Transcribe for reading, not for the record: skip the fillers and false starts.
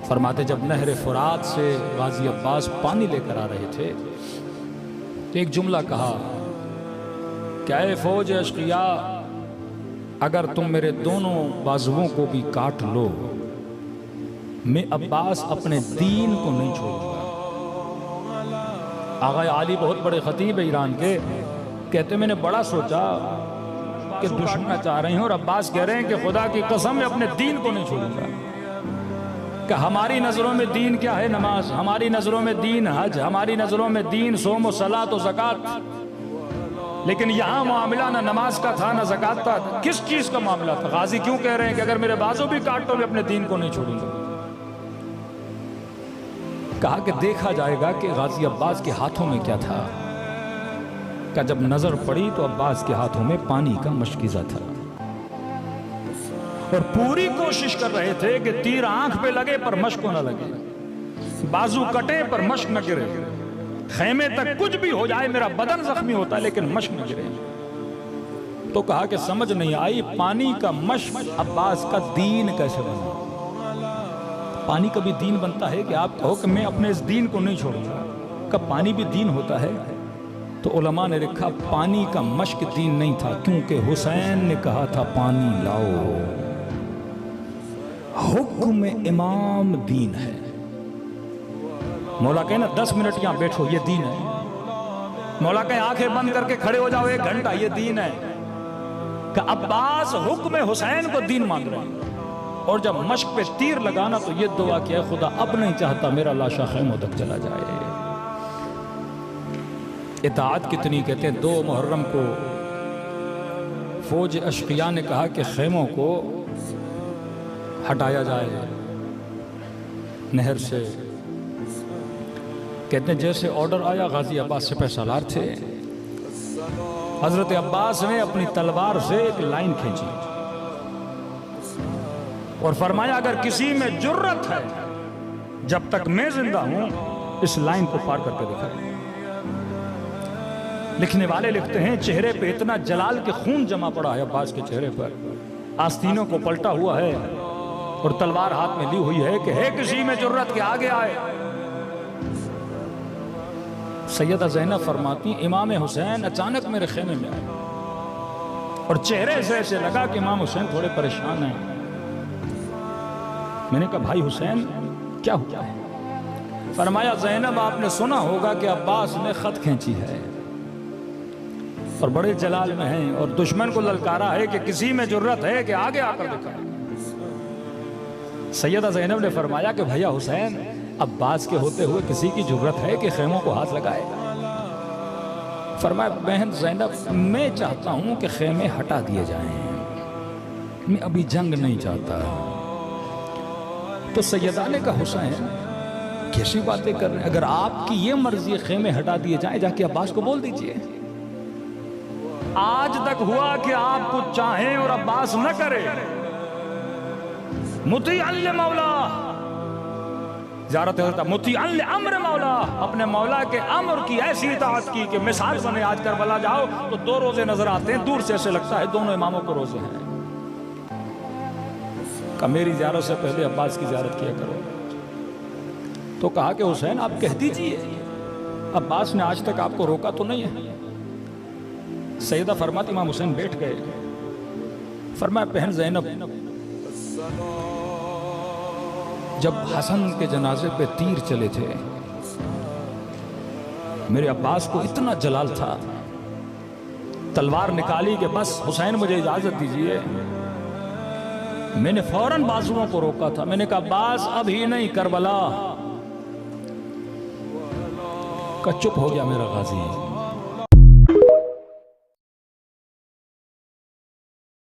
فرماتے جب نہر فرات سے غازی عباس پانی لے کر آ رہے تھے تو ایک جملہ کہا کہ اے فوج اشقیا، اگر تم میرے دونوں بازوؤں کو بھی کاٹ لو میں عباس اپنے دین کو نہیں چھوڑوں گا۔ آغا عالی بہت بڑے خطیب ایران کے کہتے میں نے بڑا سوچا کہ دشمن چاہ رہے ہیں اور عباس کہہ رہے ہیں کہ خدا کی قسم میں اپنے دین کو نہیں چھوڑوں گا۔ کہ ہماری نظروں میں دین کیا ہے؟ نماز، ہماری نظروں میں دین حج، ہماری نظروں میں دین صوم و صلاۃ و زکوٰۃ، لیکن یہاں معاملہ نہ نماز کا تھا نہ زکوٰۃ تھا۔ کس چیز کا معاملہ تھا؟ غازی کیوں کہہ رہے ہیں کہ اگر میرے بازو بھی کاٹ تو میں اپنے دین کو نہیں چھوڑوں گا؟ کہا کہ دیکھا جائے گا کہ غازی عباس کے ہاتھوں میں کیا تھا۔ کہ جب نظر پڑی تو عباس کے ہاتھوں میں پانی کا مشکیزہ تھا اور پوری کوشش کر رہے تھے کہ تیر آنکھ پہ لگے پر مشک نہ لگے، بازو کٹے پر مشک نہ گرے، خیمے تک کچھ بھی ہو جائے میرا بدن زخمی ہوتا ہے لیکن مشک نہ گرے۔ تو کہا کہ سمجھ نہیں آئی پانی کا مشک عباس کا دین کیسے بنا؟ پانی کا بھی دین بنتا ہے کہ آپ کہو کہ میں اپنے اس دین کو نہیں چھوڑوں گا؟ کہ پانی بھی دین ہوتا ہے؟ تو علماء نے لکھا پانی کا مشک دین نہیں تھا، کیونکہ حسین نے کہا تھا پانی لاؤ۔ حکم امام دین ہے۔ مولا کہے نا 10 منٹ یہاں بیٹھو یہ دین ہے۔ مولا کہے آنکھیں بند کر کے کھڑے ہو جاؤ 1 گھنٹہ یہ دین ہے۔ کہ عباس حکم حسین کو دین مان رہے ہیں، اور جب مشک پہ تیر لگانا تو یہ دعا کیا خدا اب نہیں چاہتا میرا لاشا خیموں تک چلا جائے۔ اطاعت کتنی کہتے ہیں 2 محرم کو فوج اشقیاء نے کہا کہ خیموں کو ہٹایا جائے نہر سے۔ کہتے ہیں جیسے آرڈر آیا غازی عباس سپہ سالار تھے، حضرت عباس نے اپنی تلوار سے ایک لائن کھینچی اور فرمایا اگر کسی میں جرت ہے جب تک میں زندہ ہوں اس لائن کو پار کر کے دکھائے۔ لکھنے والے لکھتے ہیں چہرے پہ اتنا جلال کے خون جمع پڑا ہے عباس کے چہرے پر، آستینوں کو پلٹا ہوا ہے اور تلوار ہاتھ میں لی ہوئی ہے کہ ہے کسی میں جرت کے آگے آئے۔ سیدہ زینب فرماتی امام حسین اچانک میرے خیمے میں آئے اور چہرے سے ایسے لگا کہ امام حسین تھوڑے پریشان ہیں۔ میں نے کہا بھائی حسین کیا ہوا ہے؟ فرمایا زینب آپ نے سنا ہوگا کہ عباس نے خط کھینچی ہے اور بڑے جلال میں ہیں اور دشمن کو للکارا ہے کہ کسی میں جرت ہے کہ آگے آ کر دکھائے۔ سیدہ زینب نے فرمایا کہ بھیا حسین عباس کے ہوتے ہوئے کسی کی جرت ہے کہ خیموں کو ہاتھ لگائے؟ فرمایا بہن زینب میں چاہتا ہوں کہ خیمے ہٹا دیے جائیں، میں ابھی جنگ نہیں چاہتا۔ تو سیدہ نے کہا حسین کیسی باتیں کر رہے ہیں؟ اگر آپ کی یہ مرضی خیمے ہٹا دیے جائیں جا کے عباس کو بول دیجئے۔ آج تک ہوا کہ آپ کچھ چاہیں اور عباس نہ کرے۔ مطیعا لمولا، زیارت حضرت مطیعا لامر مولا، اپنے مولا کے امر کی ایسی اطاعت کی کہ مثال بنے۔ آج کربلا جاؤ تو 2 روزے نظر آتے ہیں، دور سے ایسے لگتا ہے دونوں اماموں کو روزے ہیں۔ کہ میری زیارت سے پہلے عباس کی زیارت کیا کرو۔ تو کہا کہ حسین آپ کہہ دیجئے، عباس نے آج تک آپ کو روکا تو نہیں ہے؟ سیدہ فرماتی امام حسین بیٹھ گئے۔ فرمایا بہن زینب جب حسن کے جنازے پہ تیر چلے تھے میرے عباس کو اتنا جلال تھا، تلوار نکالی کہ بس حسین مجھے اجازت دیجئے۔ میں نے فوراً بازوؤں کو روکا تھا، میں نے کہا عباس اب ہی نہیں کربلا کا چپ ہو گیا میرا غازی۔